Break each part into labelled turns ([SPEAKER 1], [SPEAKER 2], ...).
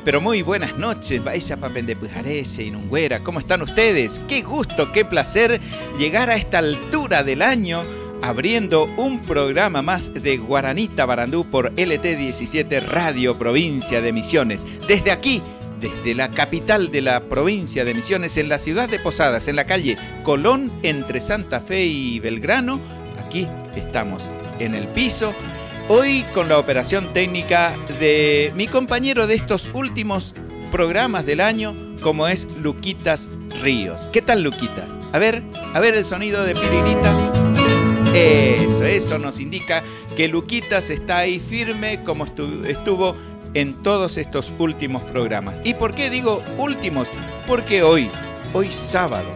[SPEAKER 1] Pero muy buenas noches, Baixa Papendepujarese y Nungüera. ¿Cómo están ustedes? Qué gusto, qué placer llegar a esta altura del año abriendo un programa más de Guaranita Barandú por LT17 Radio Provincia de Misiones. Desde aquí, desde la capital de la provincia de Misiones, en la ciudad de Posadas, en la calle Colón, entre Santa Fe y Belgrano. Aquí estamos en el piso. Hoy con la operación técnica de mi compañero de estos últimos programas del año, como es Luquitas Ríos. ¿Qué tal, Luquitas? A ver el sonido de Piririta. Eso nos indica que Luquitas está ahí firme como estuvo en todos estos últimos programas. ¿Y por qué digo últimos? Porque hoy sábado,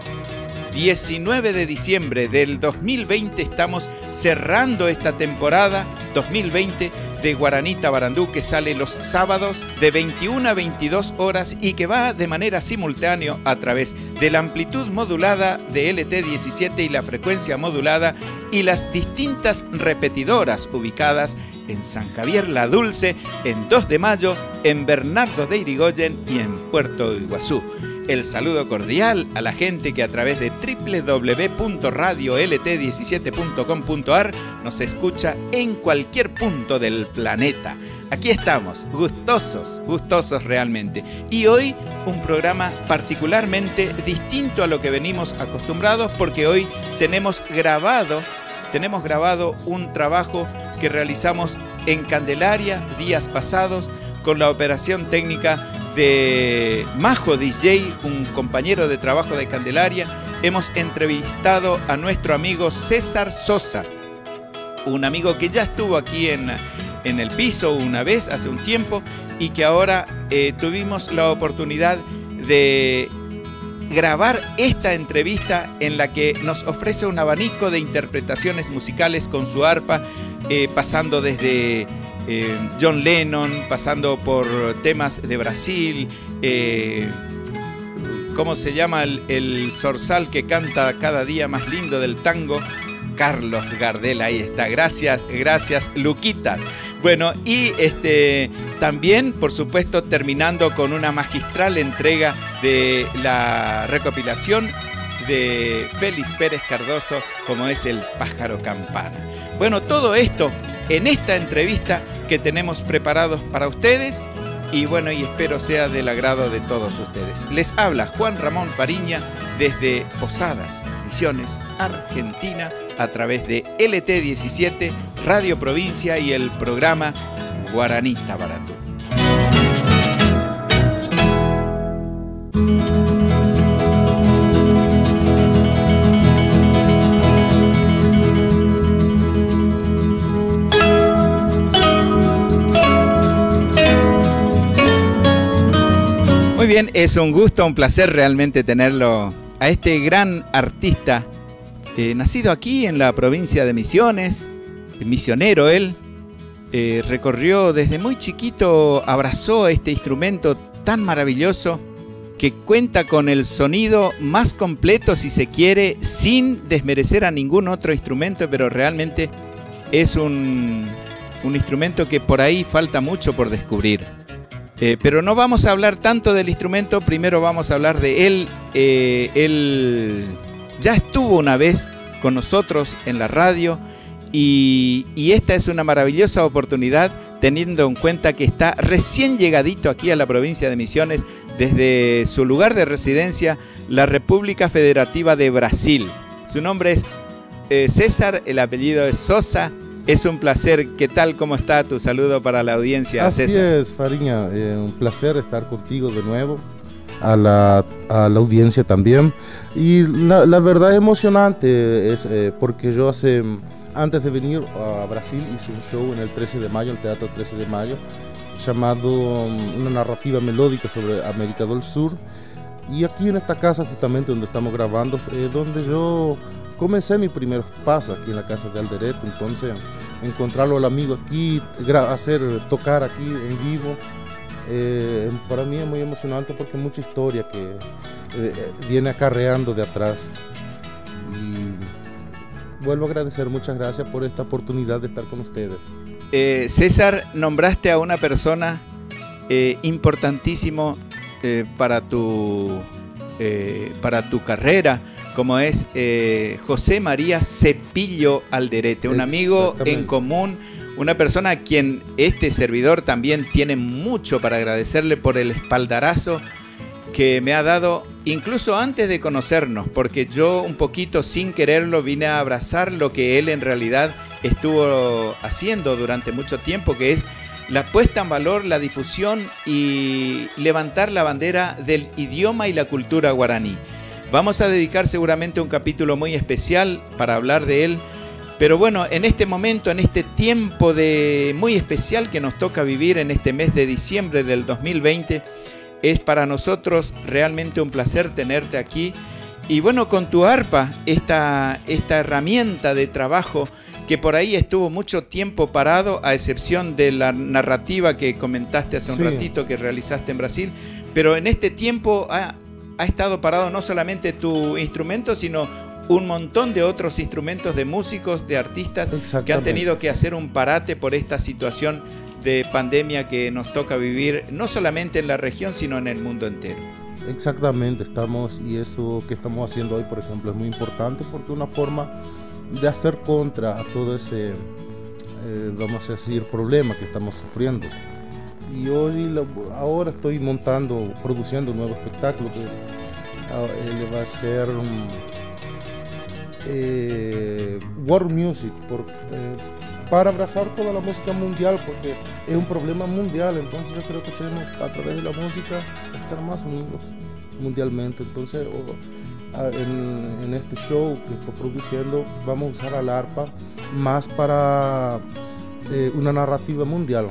[SPEAKER 1] 19 de diciembre del 2020, estamos cerrando esta temporada 2020 de Guaranita Barandú, que sale los sábados de 21 a 22 horas y que va de manera simultánea a través de la amplitud modulada de LT17 y la frecuencia modulada y las distintas repetidoras ubicadas en San Javier La Dulce, en 2 de Mayo, en Bernardo de Irigoyen y en Puerto Iguazú. El saludo cordial a la gente que a través de www.radiolt17.com.ar nos escucha en cualquier punto del planeta. Aquí estamos, gustosos realmente. Y hoy un programa particularmente distinto a lo que venimos acostumbrados, porque hoy tenemos grabado un trabajo que realizamos en Candelaria días pasados con la operación técnica de Majo DJ, un compañero de trabajo de Candelaria. Hemos entrevistado a nuestro amigo César Sosa, un amigo que ya estuvo aquí en el piso una vez hace un tiempo y que ahora tuvimos la oportunidad de grabar esta entrevista en la que nos ofrece un abanico de interpretaciones musicales con su arpa, pasando desde John Lennon, pasando por temas de Brasil, ¿cómo se llama el zorzal que canta cada día más lindo del tango? Carlos Gardel, ahí está. Gracias, Luquita. Bueno, y también, por supuesto, terminando con una magistral entrega de la recopilación de Félix Pérez Cardoso, como es El Pájaro Campana. Bueno, todo esto en esta entrevista que tenemos preparados para ustedes y bueno, y espero sea del agrado de todos ustedes. Les habla Juan Ramón Fariña desde Posadas, Misiones, Argentina, a través de LT17, Radio Provincia y el programa Guaranita Barandú. Muy bien, es un gusto, un placer realmente tenerlo a este gran artista, nacido aquí en la provincia de Misiones, misionero él, recorrió desde muy chiquito, abrazó este instrumento tan maravilloso que cuenta con el sonido más completo, si se quiere, sin desmerecer a ningún otro instrumento, pero realmente es un instrumento que por ahí falta mucho por descubrir. Pero no vamos a hablar tanto del instrumento, primero vamos a hablar de él. Él ya estuvo una vez con nosotros en la radio y esta es una maravillosa oportunidad teniendo en cuenta que está recién llegadito aquí a la provincia de Misiones desde su lugar de residencia, la República Federativa de Brasil. Su nombre es César, el apellido es Sosa. Es un placer. ¿Qué tal? ¿Cómo está? Tu saludo para la audiencia,
[SPEAKER 2] Así
[SPEAKER 1] César.
[SPEAKER 2] es, Fariña. Un placer estar contigo de nuevo. A la audiencia también. Y la verdad emocionante es porque yo antes de venir a Brasil hice un show en el 13 de mayo, el Teatro 13 de Mayo, llamado una narrativa melódica sobre América del Sur. Y aquí en esta casa justamente donde estamos grabando, donde yo comencé mis primeros pasos aquí en la casa de Alderet. Entonces encontrarlo al amigo aquí, tocar aquí en vivo, Para mí es muy emocionante porque hay mucha historia que viene acarreando de atrás. Y vuelvo a agradecer, muchas gracias por esta oportunidad de estar con ustedes.
[SPEAKER 1] César, nombraste a una persona importantísimo para tu carrera, como es José María Cepillo Alderete, un amigo en común, una persona a quien este servidor también tiene mucho para agradecerle por el espaldarazo que me ha dado, incluso antes de conocernos, porque yo un poquito sin quererlo vine a abrazar lo que él en realidad estuvo haciendo durante mucho tiempo, que es la puesta en valor, la difusión y levantar la bandera del idioma y la cultura guaraní. Vamos a dedicar seguramente un capítulo muy especial para hablar de él, pero bueno, en este momento, en este tiempo muy especial que nos toca vivir en este mes de diciembre del 2020, es para nosotros realmente un placer tenerte aquí. Y bueno, con tu arpa, esta herramienta de trabajo que por ahí estuvo mucho tiempo parado, a excepción de la narrativa que comentaste hace un ratito que realizaste en Brasil, pero en este tiempo ha estado parado no solamente tu instrumento, sino un montón de otros instrumentos de músicos, de artistas que han tenido que hacer un parate por esta situación de pandemia que nos toca vivir, no solamente en la región, sino en el mundo entero.
[SPEAKER 2] Exactamente, y eso que estamos haciendo hoy, por ejemplo, es muy importante porque es una forma de hacer contra a todo ese, vamos a decir, problema que estamos sufriendo. Y ahora estoy produciendo un nuevo espectáculo que va a ser World Music, para abrazar toda la música mundial, porque es un problema mundial. Entonces yo creo que tenemos, a través de la música, estar más unidos mundialmente. Entonces en este show que estoy produciendo vamos a usar al arpa más para una narrativa mundial.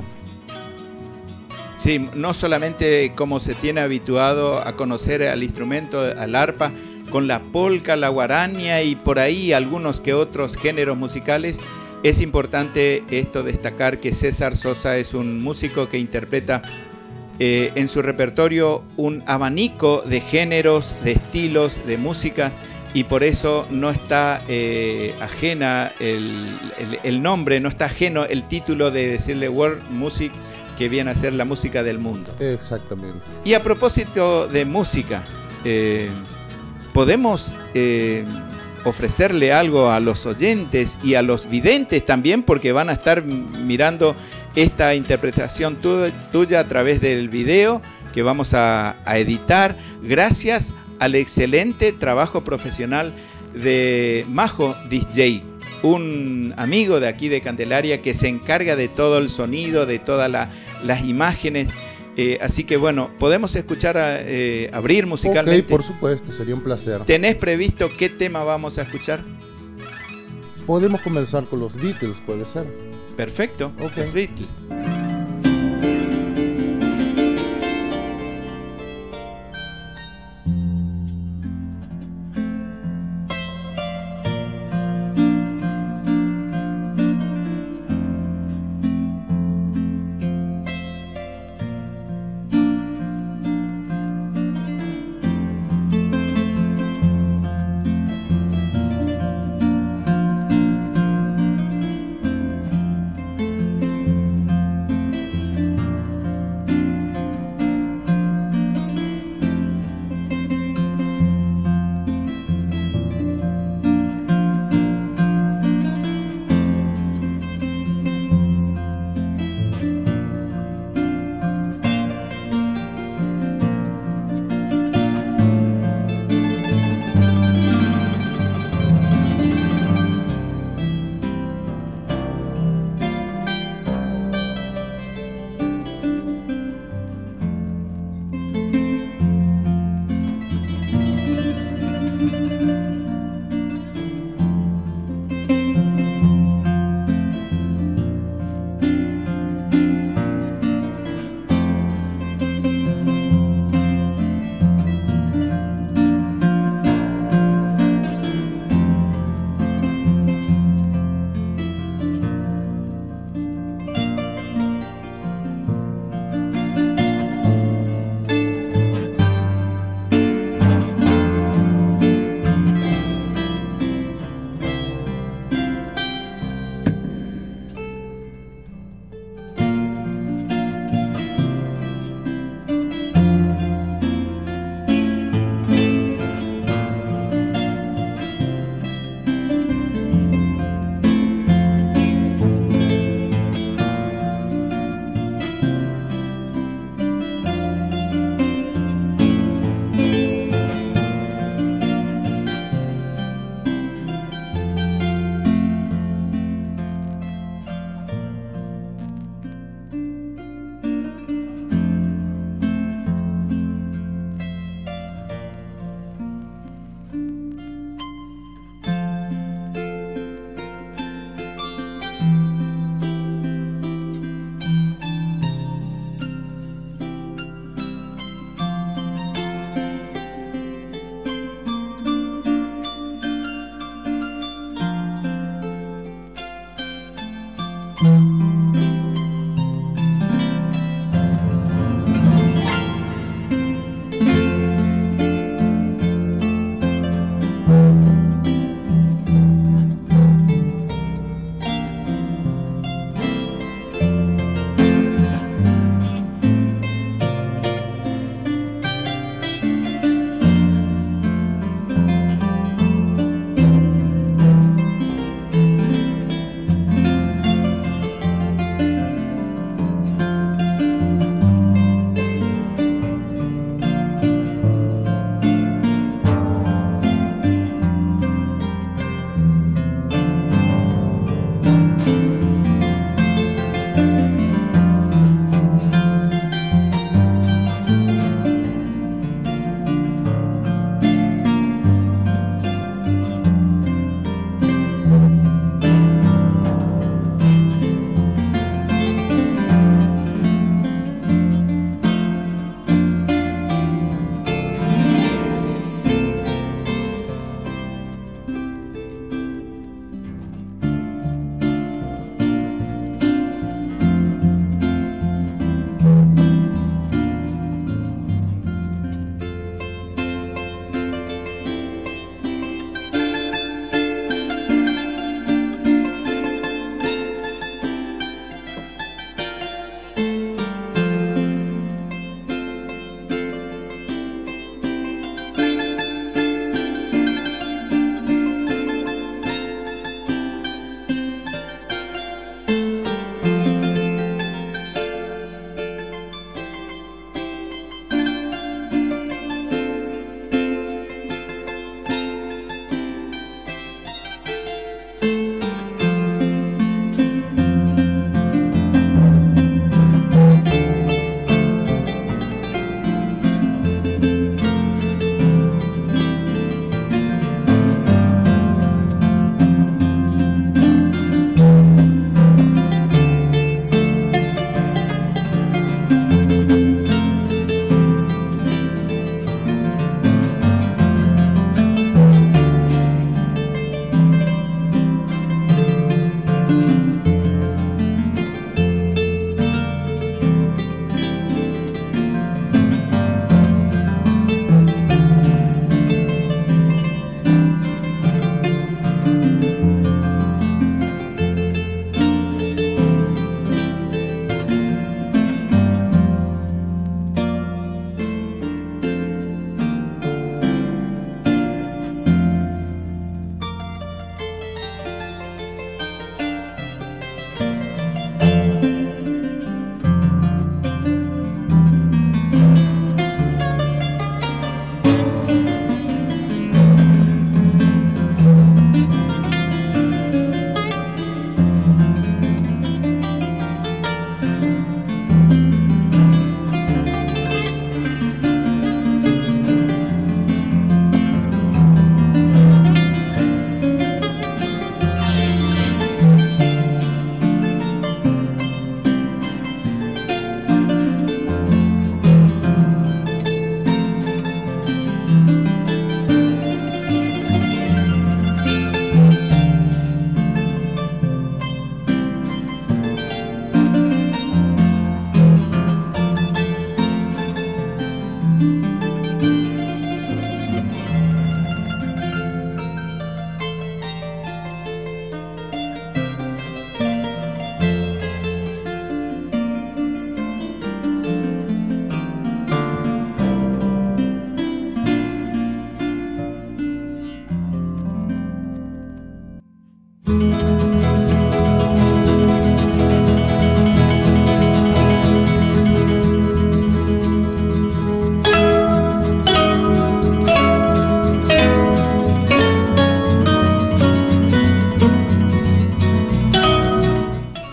[SPEAKER 1] Sí, no solamente como se tiene habituado a conocer al instrumento, al arpa, con la polca, la guarania y por ahí algunos que otros géneros musicales. Es importante esto destacar que César Sosa es un músico que interpreta en su repertorio un abanico de géneros, de estilos, de música, y por eso no está ajena el nombre, no está ajeno el título de decirle World Music, que viene a ser la música del mundo.
[SPEAKER 2] Exactamente.
[SPEAKER 1] Y a propósito de música, podemos ofrecerle algo a los oyentes y a los videntes también, porque van a estar mirando esta interpretación tuya a través del video que vamos a editar, gracias al excelente trabajo profesional de Majo DJ, un amigo de aquí de Candelaria que se encarga de todo el sonido, de todas las imágenes. Así que bueno, podemos escuchar abrir musicalmente.
[SPEAKER 2] Ok, por supuesto, sería un placer.
[SPEAKER 1] ¿Tenés previsto qué tema vamos a escuchar?
[SPEAKER 2] Podemos comenzar con los Beatles, puede ser.
[SPEAKER 1] Perfecto,
[SPEAKER 2] okay.
[SPEAKER 1] Los Beatles.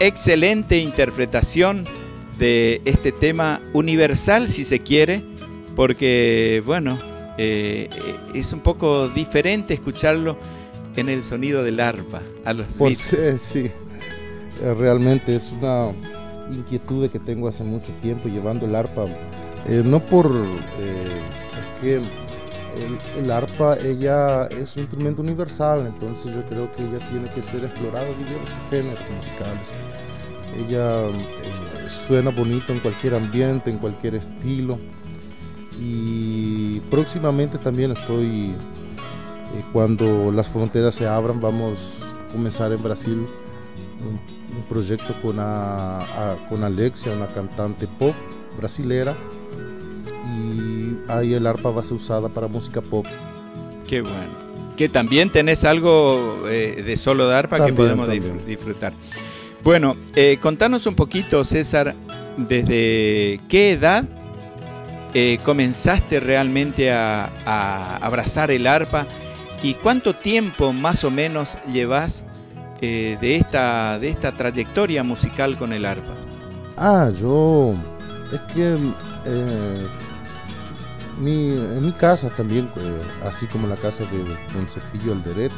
[SPEAKER 1] excelente interpretación de este tema universal, si se quiere, porque, bueno, es un poco diferente escucharlo en el sonido del arpa a los Beatles.
[SPEAKER 2] Sí, realmente es una inquietud que tengo hace mucho tiempo llevando el arpa, no por... es que el arpa, ella es un instrumento universal, entonces yo creo que ella tiene que ser explorada en diversos géneros musicales. Ella suena bonito en cualquier ambiente, en cualquier estilo, y próximamente también estoy, cuando las fronteras se abran, vamos a comenzar en Brasil un proyecto con Alexia, una cantante pop brasilera, y ahí el arpa va a ser usada para música pop.
[SPEAKER 1] Qué bueno. Que también tenés algo de solo de arpa también, que podemos disfrutar. Bueno, contanos un poquito, César, desde qué edad comenzaste realmente a abrazar el arpa y cuánto tiempo más o menos llevas de esta trayectoria musical con el arpa.
[SPEAKER 2] Es que en mi casa también, así como la casa de Don Cepillo Alderet,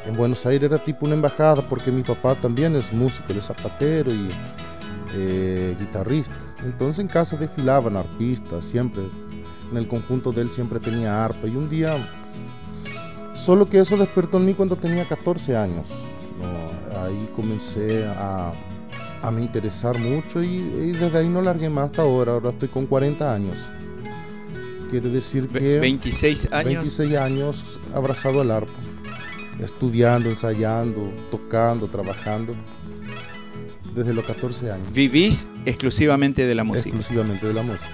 [SPEAKER 2] en Buenos Aires era tipo una embajada, porque mi papá también es músico, él es zapatero y guitarrista. Entonces en casa desfilaban arpistas, siempre, en el conjunto de él siempre tenía arpa. Y un día, solo que eso despertó en mí cuando tenía 14 años. Ahí comencé a me interesar mucho y desde ahí no largué más hasta ahora. Ahora estoy con 40 años. Quiere decir que
[SPEAKER 1] 26 años.
[SPEAKER 2] 26 años abrazado al arpa, estudiando, ensayando, tocando, trabajando, desde los 14 años.
[SPEAKER 1] ¿Vivís exclusivamente de la música?
[SPEAKER 2] Exclusivamente de la música.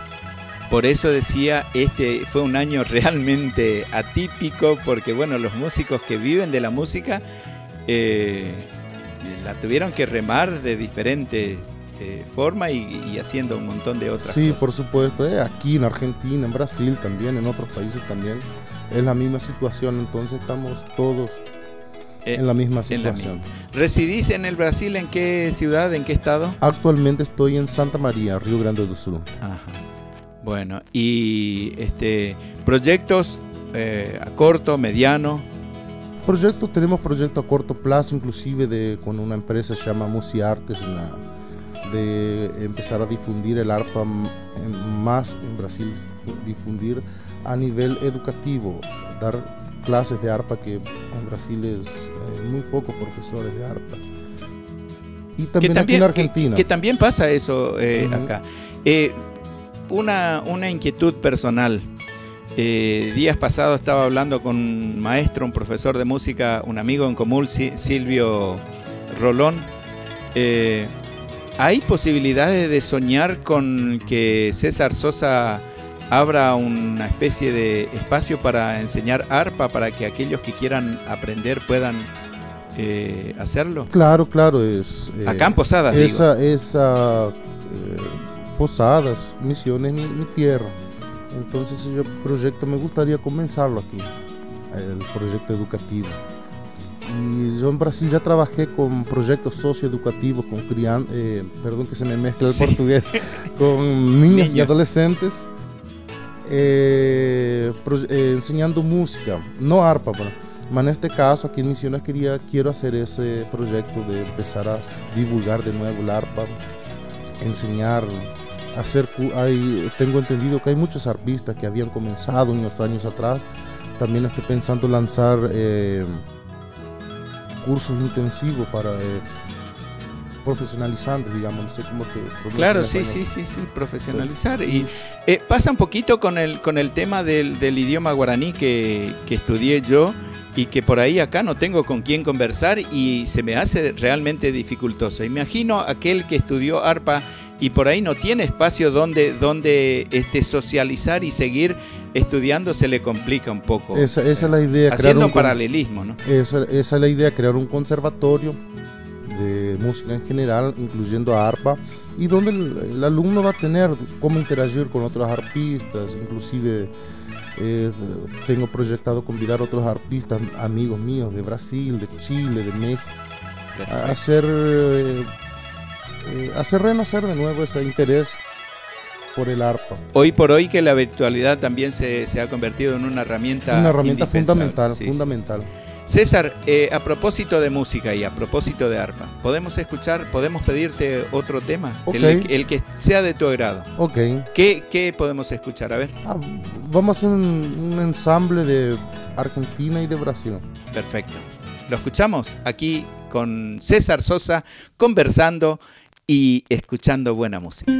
[SPEAKER 1] Por eso decía, este fue un año realmente atípico, porque bueno, los músicos que viven de la música la tuvieron que remar de diferentes formas y haciendo un montón de otras cosas.
[SPEAKER 2] Sí, por supuesto, aquí en Argentina, en Brasil también, en otros países también, es la misma situación, entonces estamos todos en la misma situación.
[SPEAKER 1] ¿Residís en el Brasil? ¿En qué ciudad? ¿En qué estado?
[SPEAKER 2] Actualmente estoy en Santa María, Río Grande do Sul.
[SPEAKER 1] Ajá. Bueno, y proyectos a corto, mediano.
[SPEAKER 2] Tenemos proyectos a corto plazo, inclusive con una empresa que se llama Musiartes, de empezar a difundir el arpa más en Brasil, difundir a nivel educativo, dar clases de arpa, que en Brasil es muy pocos profesores de arpa. Y también aquí en Argentina.
[SPEAKER 1] Que también pasa eso acá. Una inquietud personal. Días pasados estaba hablando con un maestro, un profesor de música, un amigo en común, Silvio Rolón. ¿Hay posibilidades de soñar con que César Sosa abra una especie de espacio para enseñar arpa, para que aquellos que quieran aprender puedan hacerlo?
[SPEAKER 2] Claro.
[SPEAKER 1] Acá en Posadas,
[SPEAKER 2] Posadas, Misiones, mi tierra. Entonces ese proyecto me gustaría comenzarlo aquí, el proyecto educativo. Y yo en Brasil ya trabajé con proyectos socioeducativos, perdón que se me mezcla el portugués, con niños y adolescentes, enseñando música, no arpa, pero en este caso aquí en Misiones quiero hacer ese proyecto de empezar a divulgar de nuevo el arpa, enseñar, tengo entendido que hay muchos arpistas que habían comenzado unos años atrás. También estoy pensando lanzar cursos intensivos para profesionalizantes, digamos, no sé cómo se pronuncia.
[SPEAKER 1] Claro, sí, profesionalizar. Y pasa un poquito con el tema del idioma guaraní que estudié yo, y que por ahí acá no tengo con quién conversar y se me hace realmente dificultoso. Imagino aquel que estudió arpa y por ahí no tiene espacio donde socializar y seguir estudiando, se le complica un poco.
[SPEAKER 2] Esa es la idea.
[SPEAKER 1] Haciendo un paralelismo, ¿no?
[SPEAKER 2] Esa es la idea, crear un conservatorio de música en general, incluyendo arpa, y donde el alumno va a tener cómo interagir con otros arpistas. Inclusive tengo proyectado convidar a otros arpistas, amigos míos de Brasil, de Chile, de México, a hacer hacer renacer de nuevo ese interés por el arpa.
[SPEAKER 1] Hoy por hoy que la virtualidad también se ha convertido en una herramienta
[SPEAKER 2] Fundamental,
[SPEAKER 1] sí,
[SPEAKER 2] fundamental.
[SPEAKER 1] Sí. César, a propósito de música y a propósito de arpa, ¿podemos pedirte otro tema?
[SPEAKER 2] Okay.
[SPEAKER 1] El que sea de tu agrado.
[SPEAKER 2] Ok.
[SPEAKER 1] ¿Qué podemos escuchar? A ver.
[SPEAKER 2] Vamos a hacer un ensamble de Argentina y de Brasil.
[SPEAKER 1] Perfecto. Lo escuchamos aquí con César Sosa, conversando y escuchando buena música.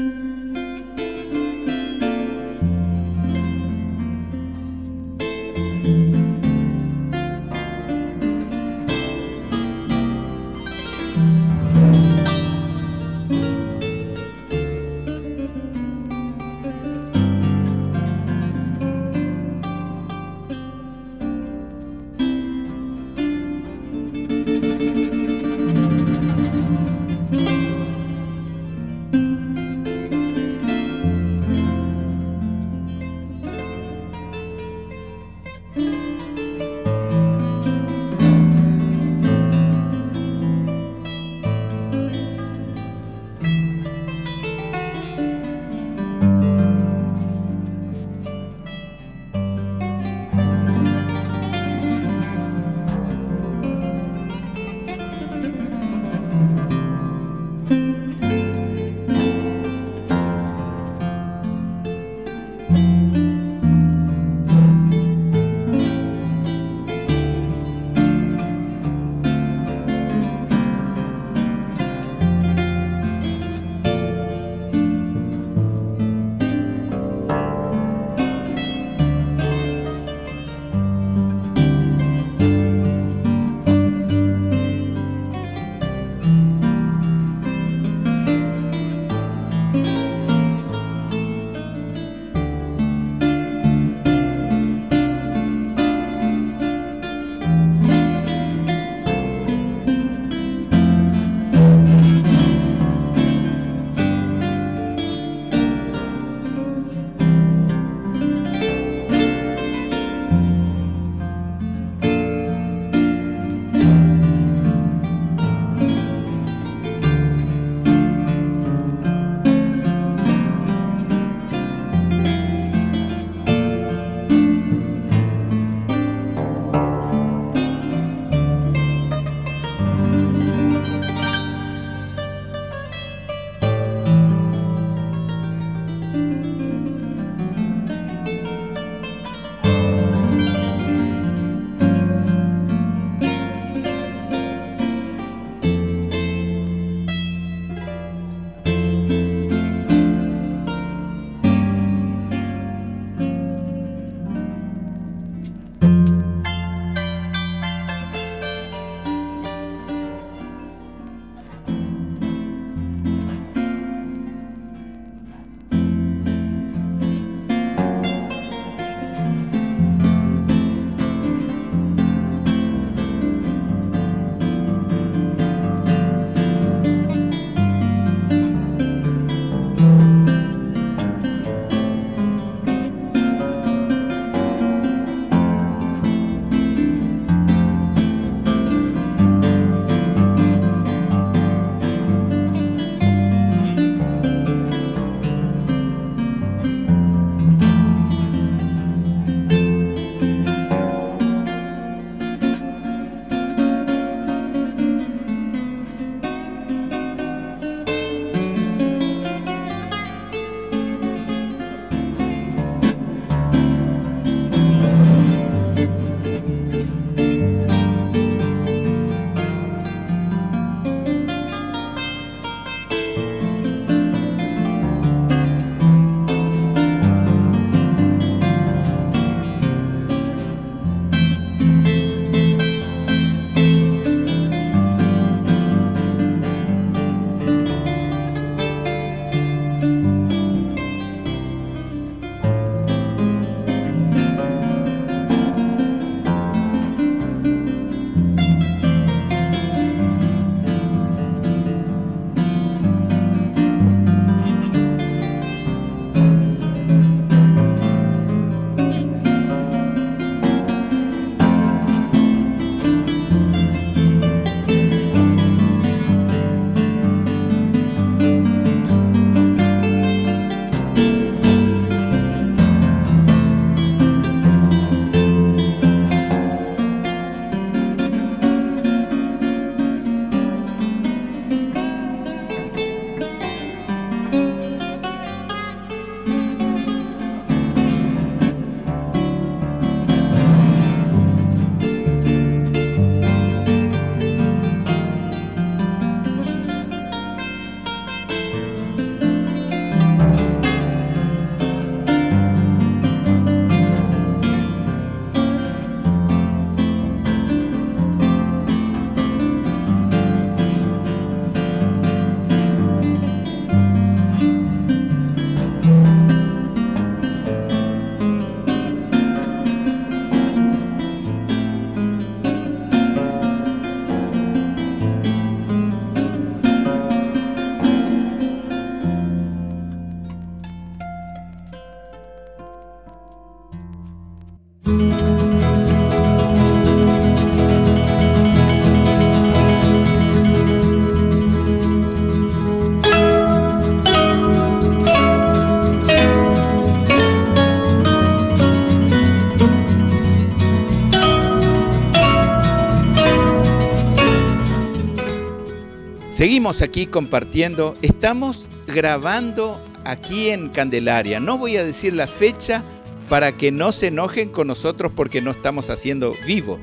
[SPEAKER 1] Seguimos aquí compartiendo. Estamos grabando aquí en Candelaria. No voy a decir la fecha para que no se enojen con nosotros porque no estamos haciendo vivo.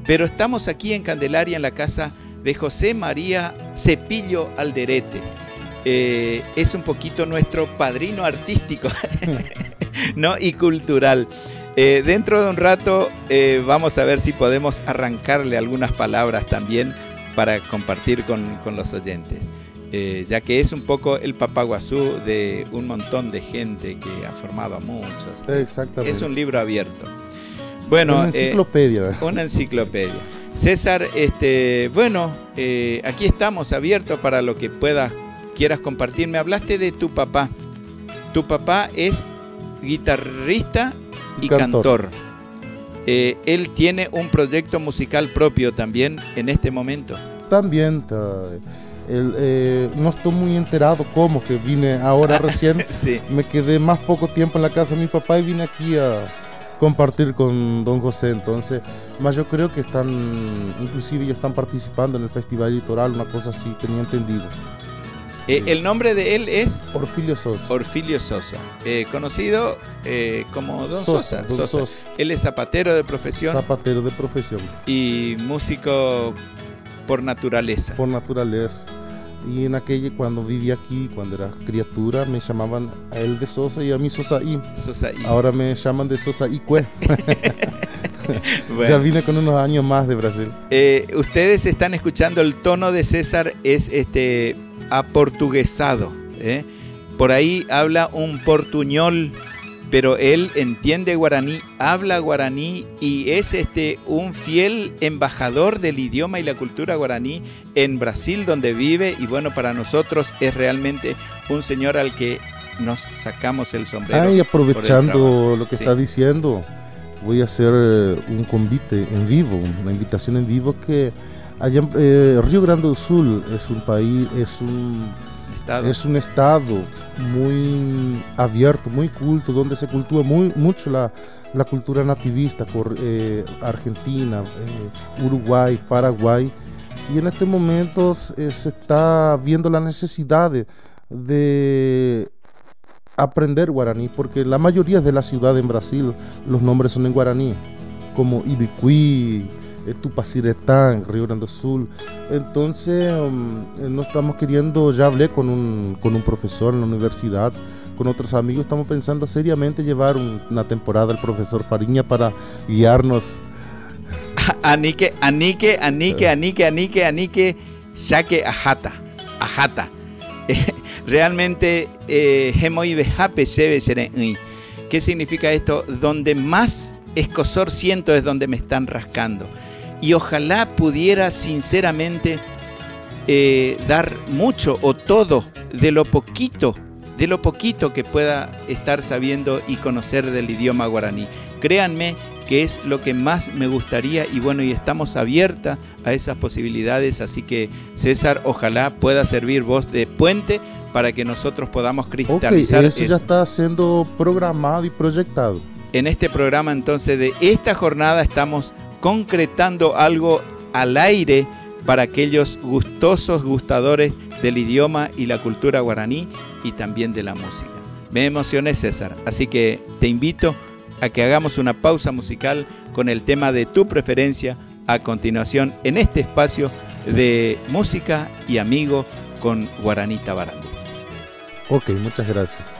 [SPEAKER 1] Pero estamos aquí en Candelaria en la casa de José María Cepillo Alderete. Es un poquito nuestro padrino artístico ¿no? Y cultural. Dentro de un rato vamos a ver si podemos arrancarle algunas palabras también para compartir con los oyentes, ya que es un poco el papaguazú de un montón de gente que ha formado a muchos.
[SPEAKER 2] Exactamente.
[SPEAKER 1] Es un libro abierto. Bueno,
[SPEAKER 2] una enciclopedia.
[SPEAKER 1] Una enciclopedia. César, bueno, aquí estamos abiertos para lo que quieras compartir. Me hablaste de tu papá. Tu papá es guitarrista y cantor. Él tiene un proyecto musical propio también en este momento. También,
[SPEAKER 2] no estoy muy enterado cómo, que vine ahora recién.
[SPEAKER 1] Sí.
[SPEAKER 2] Me quedé más poco tiempo en la casa de mi papá y vine aquí a compartir con don José. Entonces, más yo creo que inclusive ya están participando en el Festival Litoral, una cosa así, tenía entendido.
[SPEAKER 1] El nombre de él es
[SPEAKER 2] Orfilio Sosa.
[SPEAKER 1] Orfilio Sosa, conocido como Don Sosa.
[SPEAKER 2] Don Sosa.
[SPEAKER 1] Él es zapatero de profesión.
[SPEAKER 2] Zapatero de profesión.
[SPEAKER 1] Y músico por naturaleza.
[SPEAKER 2] Por naturaleza. Y en cuando vivía aquí, cuando era criatura, me llamaban a él de Sosa y a mí Sosaí.
[SPEAKER 1] Sosaí.
[SPEAKER 2] Ahora me llaman de Sosaí Cue.
[SPEAKER 1] Bueno.
[SPEAKER 2] Ya vine con unos años más de Brasil.
[SPEAKER 1] Ustedes están escuchando el tono de César, es aportuguesado. Por ahí habla un portuñol, pero él entiende guaraní, habla guaraní y es un fiel embajador del idioma y la cultura guaraní en Brasil, donde vive. Y bueno, para nosotros es realmente un señor al que nos sacamos el sombrero.
[SPEAKER 2] Y aprovechando lo que
[SPEAKER 1] sí.
[SPEAKER 2] Está diciendo, voy a hacer un convite en vivo, una invitación en vivo que allá en Río Grande do Sul es un país, es un estado muy abierto, muy culto, donde se cultiva mucho la cultura nativista por Argentina, Uruguay, Paraguay. Y en este momento se está viendo la necesidad de aprender guaraní, porque la mayoría de las ciudades en Brasil los nombres son en guaraní, como Ibicuí, Tupaciretá, Río Grande do Sul. Entonces no estamos queriendo, ya hablé con un profesor en la universidad, con otros amigos, estamos pensando seriamente llevar una temporada al profesor Fariña para guiarnos.
[SPEAKER 1] Anique, Shaque Ajata. Realmente, ¿qué significa esto? Donde más escozor siento es donde me están rascando. Y ojalá pudiera sinceramente dar mucho o todo de lo poquito que pueda estar sabiendo y conocer del idioma guaraní. Créanme que es lo que más me gustaría y bueno, y estamos abiertas a esas posibilidades, así que César, ojalá pueda servir voz de puente para que nosotros podamos cristalizar
[SPEAKER 2] eso. Ya está siendo programado y proyectado.
[SPEAKER 1] En este programa entonces de esta jornada estamos concretando algo al aire para aquellos gustadores del idioma y la cultura guaraní y también de la música. Me emocioné, César, así que te invito a que hagamos una pausa musical con el tema de tu preferencia a continuación en este espacio de música y amigo con Guaraní Tabarandú.
[SPEAKER 2] Ok, muchas gracias.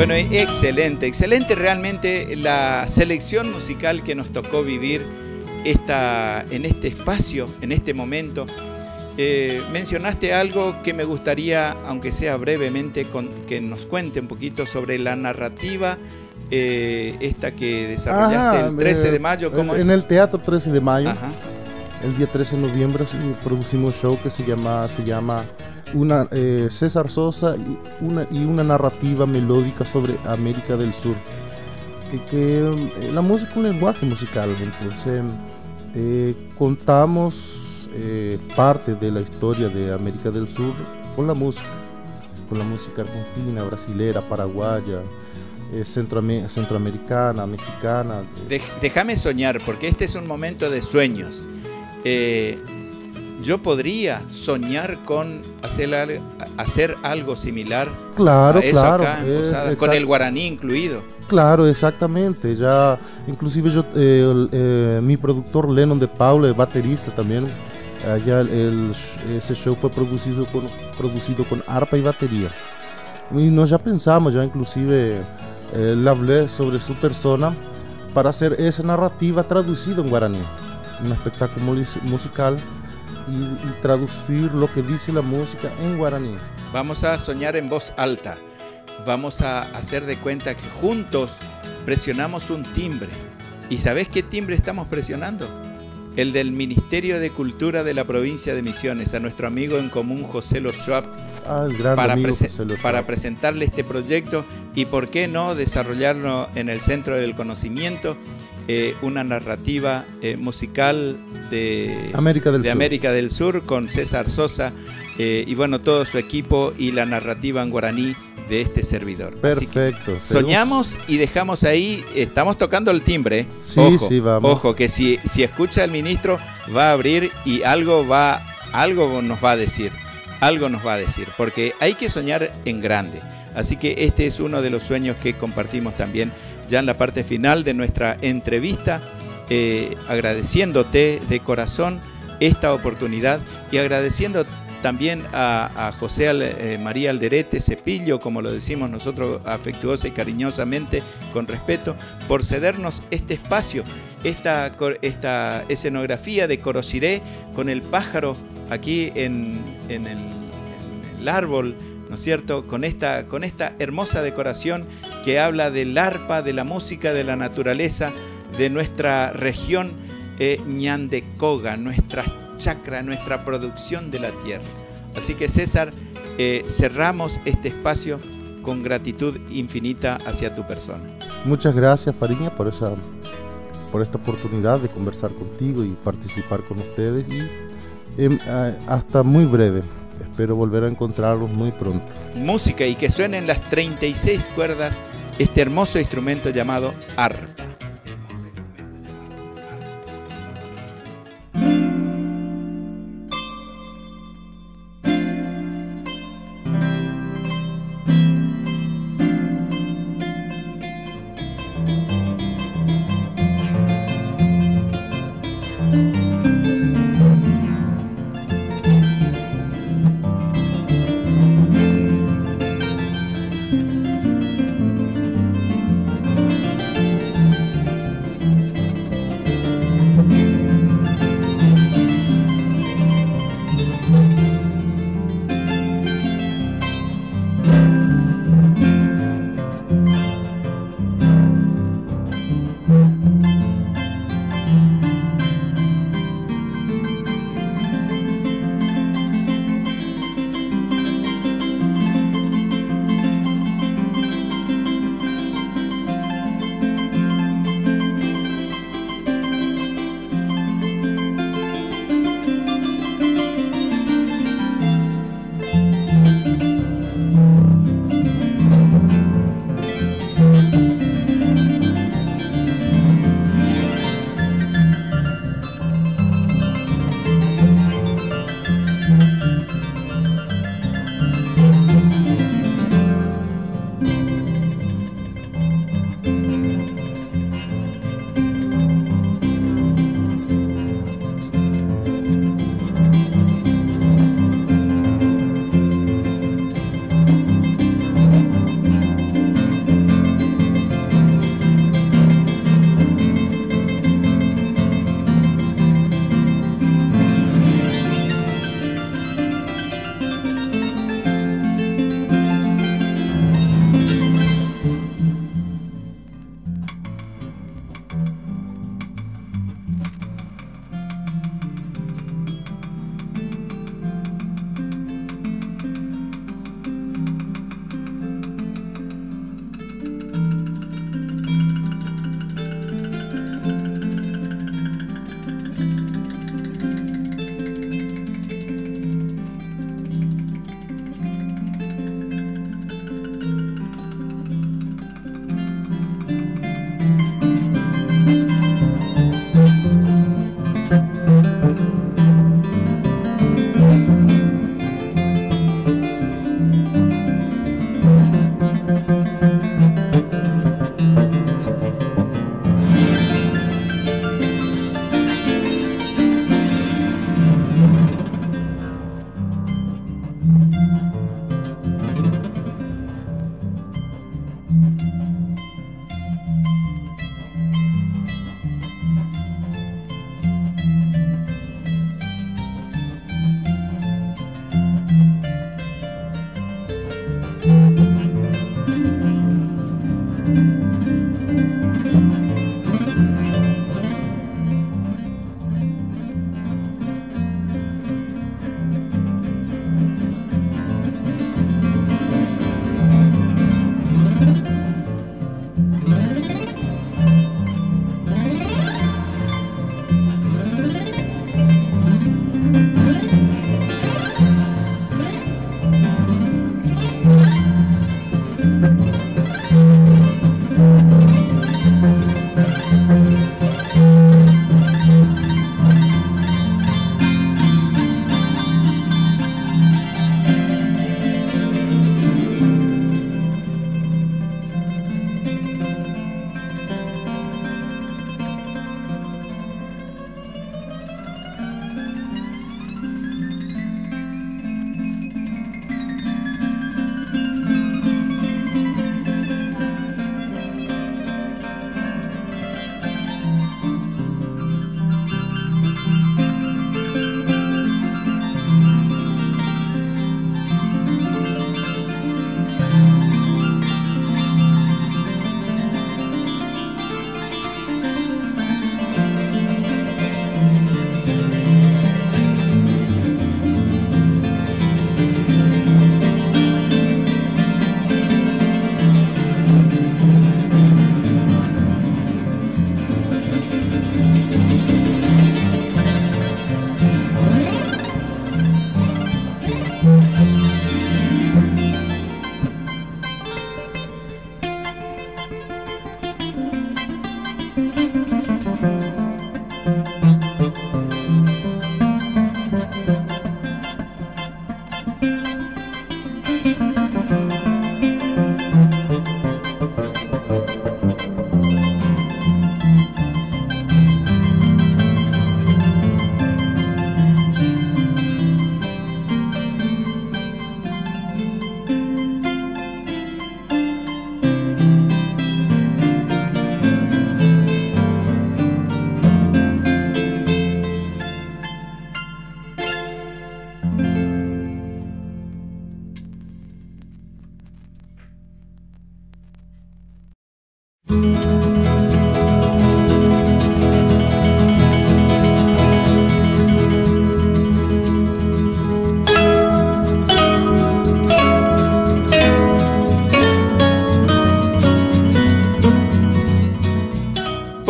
[SPEAKER 1] Bueno, excelente, excelente realmente la selección musical que nos tocó vivir en este espacio, en este momento. Mencionaste algo que me gustaría, aunque sea brevemente, que nos cuente un poquito sobre la narrativa esta que desarrollaste el 13 de mayo. ¿Cómo
[SPEAKER 2] en el Teatro 13 de Mayo.
[SPEAKER 1] Ajá.
[SPEAKER 2] El día 13 de noviembre producimos un show que se llama César Sosa y una narrativa melódica sobre América del Sur. La música es un lenguaje musical, entonces contamos parte de la historia de América del Sur con la música argentina, brasilera, paraguaya, centroamericana, mexicana.
[SPEAKER 1] Déjame soñar, porque este es un momento de sueños. Yo podría soñar con hacer algo similar.
[SPEAKER 2] Claro,
[SPEAKER 1] a eso
[SPEAKER 2] claro.
[SPEAKER 1] acá en Posada, con el guaraní incluido.
[SPEAKER 2] Claro, exactamente. Ya, inclusive mi productor Lennon de Paula, el baterista también. Ese show fue producido con arpa y batería. Y nos ya pensamos, ya inclusive le hablé sobre su persona para hacer esa narrativa traducida en guaraní. Un espectáculo musical y traducir lo que dice la música en guaraní.
[SPEAKER 1] Vamos a soñar en voz alta. Vamos a hacer de cuenta que juntos presionamos un timbre. ¿Y sabés qué timbre estamos presionando? El del Ministerio de Cultura de la provincia de Misiones, a nuestro amigo en común José Lo Schwab,
[SPEAKER 2] El gran amigo José Lo Schwab,
[SPEAKER 1] para presentarle este proyecto y por qué no desarrollarlo en el Centro del Conocimiento, una narrativa musical de América del Sur con César Sosa y bueno, todo su equipo y la narrativa en guaraní de este servidor.
[SPEAKER 2] Perfecto.
[SPEAKER 1] Soñamos y dejamos ahí, estamos tocando el timbre.
[SPEAKER 2] Sí,
[SPEAKER 1] ojo,
[SPEAKER 2] sí, vamos.
[SPEAKER 1] Ojo, que si escucha el ministro va a abrir y algo nos va a decir. Algo nos va a decir, porque hay que soñar en grande. Así que este es uno de los sueños que compartimos también ya en la parte final de nuestra entrevista, agradeciéndote de corazón esta oportunidad y agradeciendo también a José María Alderete Cepillo, como lo decimos nosotros afectuosa y cariñosamente, con respeto, por cedernos este espacio, esta escenografía de Corosiré con el pájaro aquí en el árbol, ¿no es cierto? Con esta hermosa decoración que habla del arpa, de la música, de la naturaleza, de nuestra región Ñandecoga, nuestra chacra, nuestra producción de la tierra. Así que César, cerramos este espacio con gratitud infinita hacia tu persona.
[SPEAKER 2] Muchas gracias, Fariña, por esta oportunidad de conversar contigo y participar con ustedes y hasta muy breve. Espero volver a encontrarlos muy pronto.
[SPEAKER 1] Música y que suenen las 36 cuerdas, este hermoso instrumento llamado arpa.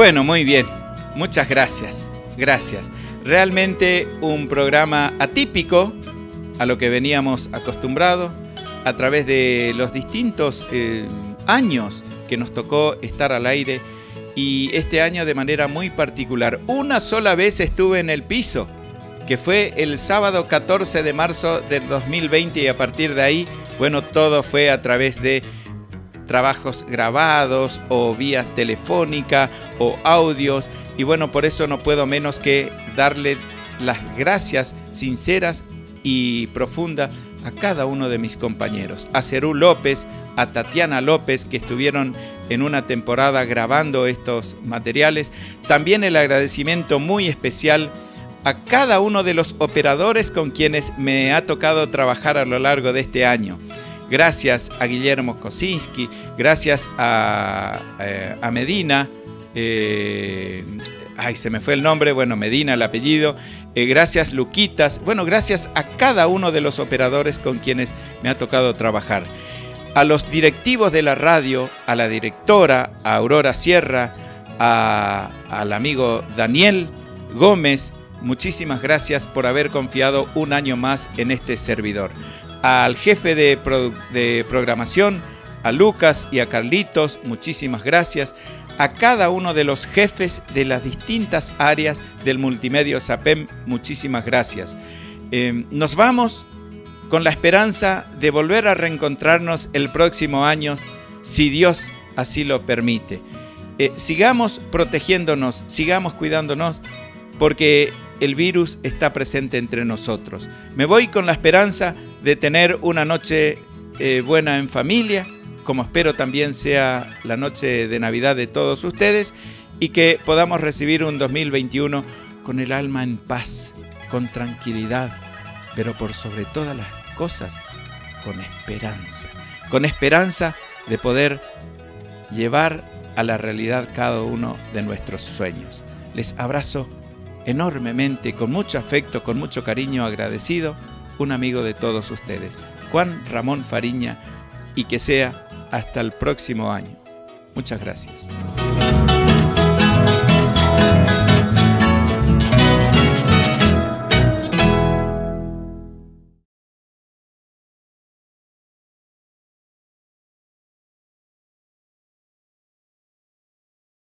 [SPEAKER 1] Bueno, muy bien. Muchas gracias. Gracias. Realmente un programa atípico a lo que veníamos acostumbrados a través de los distintos años que nos tocó estar al aire, y este año de manera muy particular. Una sola vez estuve en el piso, que fue el sábado 14 de marzo del 2020, y a partir de ahí, bueno, todo fue a través de trabajos grabados o vía telefónica o audios, y bueno, por eso no puedo menos que darles las gracias sinceras y profundas a cada uno de mis compañeros, a Cerú López, a Tatiana López, que estuvieron en una temporada grabando estos materiales. También el agradecimiento muy especial a cada uno de los operadores con quienes me ha tocado trabajar a lo largo de este año. Gracias a Guillermo Kosinski, gracias a Medina, se me fue el nombre, bueno, Medina el apellido, gracias Luquitas, bueno, gracias a cada uno de los operadores con quienes me ha tocado trabajar. A los directivos de la radio, a la directora, a Aurora Sierra, al amigo Daniel Gómez, muchísimas gracias por haber confiado un año más en este servidor. Al jefe de programación, a Lucas y a Carlitos, muchísimas gracias. A cada uno de los jefes de las distintas áreas del Multimedio SAPEM, muchísimas gracias. Nos vamos con la esperanza de volver a reencontrarnos el próximo año, si Dios así lo permite. Sigamos protegiéndonos, sigamos cuidándonos, porque el virus está presente entre nosotros. Me voy con la esperanza de tener una noche buena en familia, como espero también sea la noche de Navidad de todos ustedes, y que podamos recibir un 2021 con el alma en paz, con tranquilidad, pero por sobre todas las cosas, con esperanza. con esperanza de poder llevar a la realidad cada uno de nuestros sueños. Les abrazo enormemente, con mucho afecto, con mucho cariño, agradecido, un amigo de todos ustedes, Juan Ramón Fariña, y que sea hasta el próximo año. Muchas gracias.